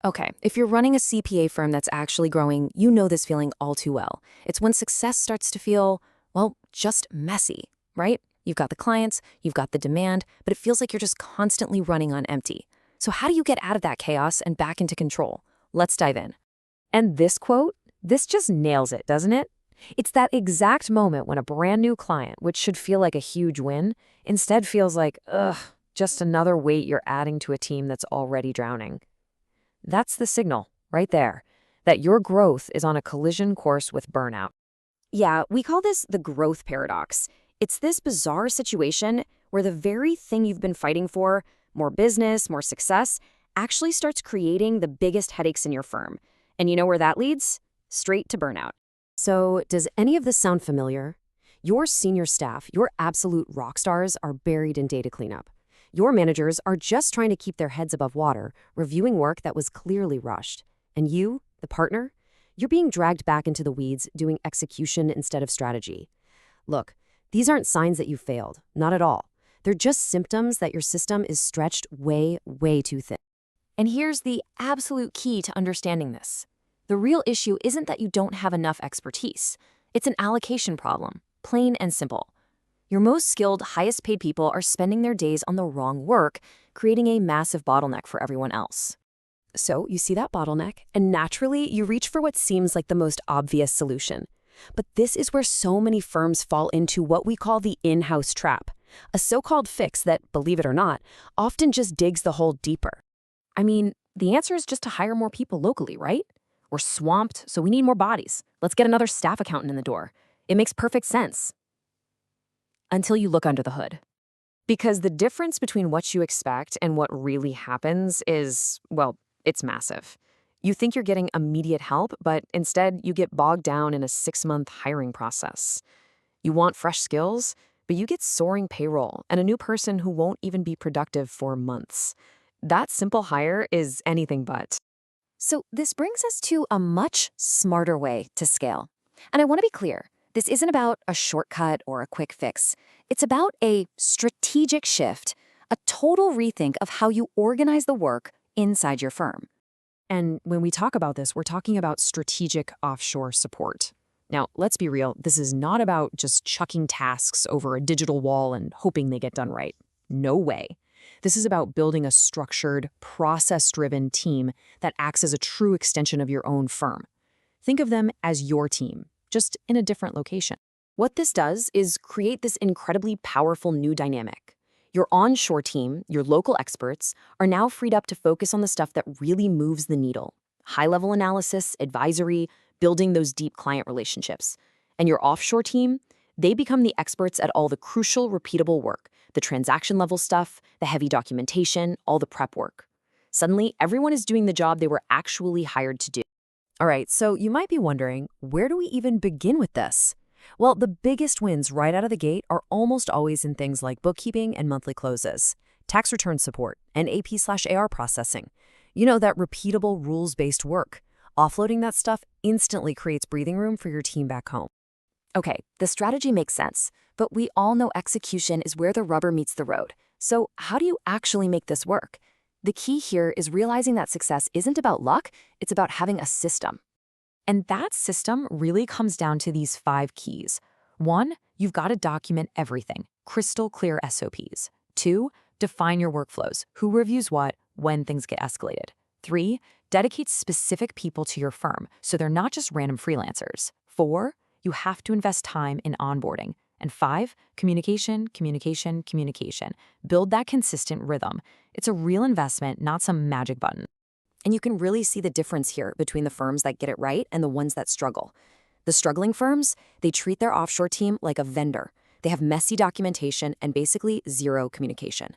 Okay, if you're running a CPA firm that's actually growing, you know this feeling all too well. It's when success starts to feel, well, just messy, right? You've got the clients, you've got the demand, but it feels like you're just constantly running on empty. So how do you get out of that chaos and back into control? Let's dive in. And this quote, this just nails it, doesn't it? It's that exact moment when a brand new client, which should feel like a huge win, instead feels like, ugh, just another weight you're adding to a team that's already drowning. That's the signal, right there, that your growth is on a collision course with burnout. Yeah, we call this the growth paradox. It's this bizarre situation where the very thing you've been fighting for, more business, more success, actually starts creating the biggest headaches in your firm. And you know where that leads? Straight to burnout. So, does any of this sound familiar? Your senior staff, your absolute rock stars, are buried in data cleanup. Your managers are just trying to keep their heads above water, reviewing work that was clearly rushed. And you, the partner, you're being dragged back into the weeds, doing execution instead of strategy. Look, these aren't signs that you failed, not at all. They're just symptoms that your system is stretched way, way too thin. And here's the absolute key to understanding this. The real issue isn't that you don't have enough expertise. It's an allocation problem, plain and simple. Your most skilled, highest paid people are spending their days on the wrong work, creating a massive bottleneck for everyone else. So you see that bottleneck, and naturally you reach for what seems like the most obvious solution. But this is where so many firms fall into what we call the in-house trap, a so-called fix that, believe it or not, often just digs the hole deeper. I mean, the answer is just to hire more people locally, right? We're swamped, so we need more bodies. Let's get another staff accountant in the door. It makes perfect sense. Until you look under the hood. Because the difference between what you expect and what really happens is, well, it's massive. You think you're getting immediate help, but instead you get bogged down in a 6-month hiring process. You want fresh skills, but you get soaring payroll and a new person who won't even be productive for months. That simple hire is anything but. So this brings us to a much smarter way to scale. And I want to be clear, this isn't about a shortcut or a quick fix. It's about a strategic shift, a total rethink of how you organize the work inside your firm. And when we talk about this, we're talking about strategic offshore support. Now, let's be real, this is not about just chucking tasks over a digital wall and hoping they get done right. No way. This is about building a structured, process-driven team that acts as a true extension of your own firm. Think of them as your team, just in a different location. What this does is create this incredibly powerful new dynamic. Your onshore team, your local experts, are now freed up to focus on the stuff that really moves the needle. High-level analysis, advisory, building those deep client relationships. And your offshore team, they become the experts at all the crucial, repeatable work, the transaction-level stuff, the heavy documentation, all the prep work. Suddenly, everyone is doing the job they were actually hired to do. All right, so you might be wondering, where do we even begin with this? Well, the biggest wins right out of the gate are almost always in things like bookkeeping and monthly closes, tax return support, and AP/AR processing. You know, that repeatable, rules-based work. Offloading that stuff instantly creates breathing room for your team back home. Okay, the strategy makes sense, but we all know execution is where the rubber meets the road. So how do you actually make this work? The key here is realizing that success isn't about luck, it's about having a system. And that system really comes down to these 5 keys. 1, you've got to document everything, crystal clear SOPs. 2, define your workflows, who reviews what, when things get escalated. 3, dedicate specific people to your firm, so they're not just random freelancers. 4, you have to invest time in onboarding. And 5, communication, communication, communication. Build that consistent rhythm. It's a real investment, not some magic button. And you can really see the difference here between the firms that get it right and the ones that struggle. The struggling firms, they treat their offshore team like a vendor. They have messy documentation and basically zero communication.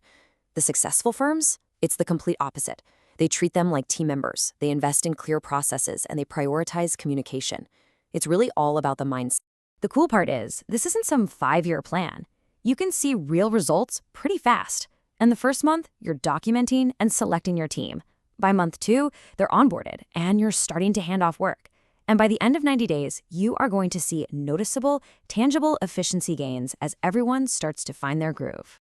The successful firms, it's the complete opposite. They treat them like team members. They invest in clear processes and they prioritize communication. It's really all about the mindset. The cool part is, this isn't some 5-year plan. You can see real results pretty fast. And the first month, you're documenting and selecting your team. By month 2, they're onboarded and you're starting to hand off work. And by the end of 90 days, you are going to see noticeable, tangible efficiency gains as everyone starts to find their groove.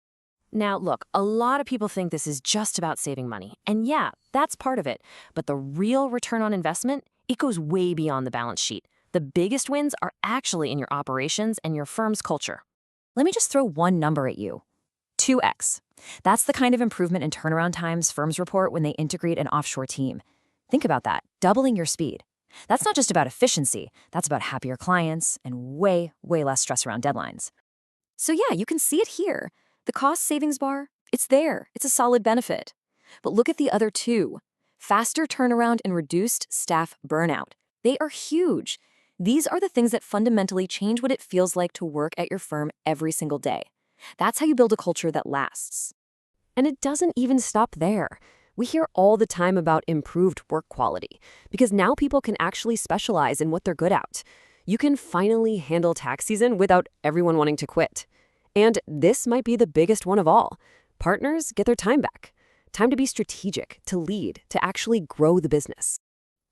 Now, look, a lot of people think this is just about saving money. And yeah, that's part of it. But the real return on investment, it goes way beyond the balance sheet. The biggest wins are actually in your operations and your firm's culture. Let me just throw one number at you. 2x. That's the kind of improvement in turnaround times firms report when they integrate an offshore team. Think about that, doubling your speed. That's not just about efficiency, that's about happier clients and way, way less stress around deadlines. So yeah, you can see it here. The cost savings bar, it's there. It's a solid benefit. But look at the other two. Faster turnaround and reduced staff burnout. They are huge. These are the things that fundamentally change what it feels like to work at your firm every single day. That's how you build a culture that lasts. And it doesn't even stop there. We hear all the time about improved work quality, because now people can actually specialize in what they're good at. You can finally handle tax season without everyone wanting to quit. And this might be the biggest one of all. Partners get their time back. Time to be strategic, to lead, to actually grow the business.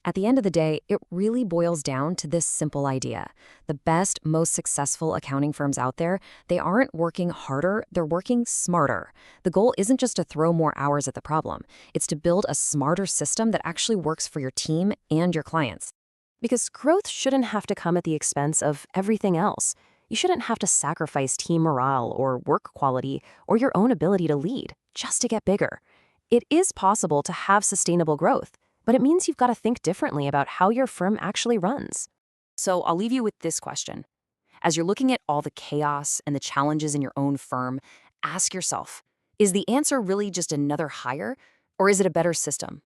At the end of the day, it really boils down to this simple idea. The best, most successful accounting firms out there, they aren't working harder, they're working smarter. The goal isn't just to throw more hours at the problem. It's to build a smarter system that actually works for your team and your clients. Because growth shouldn't have to come at the expense of everything else. You shouldn't have to sacrifice team morale or work quality or your own ability to lead just to get bigger. It is possible to have sustainable growth, but it means you've got to think differently about how your firm actually runs. So I'll leave you with this question. As you're looking at all the chaos and the challenges in your own firm, ask yourself, is the answer really just another hire, or is it a better system?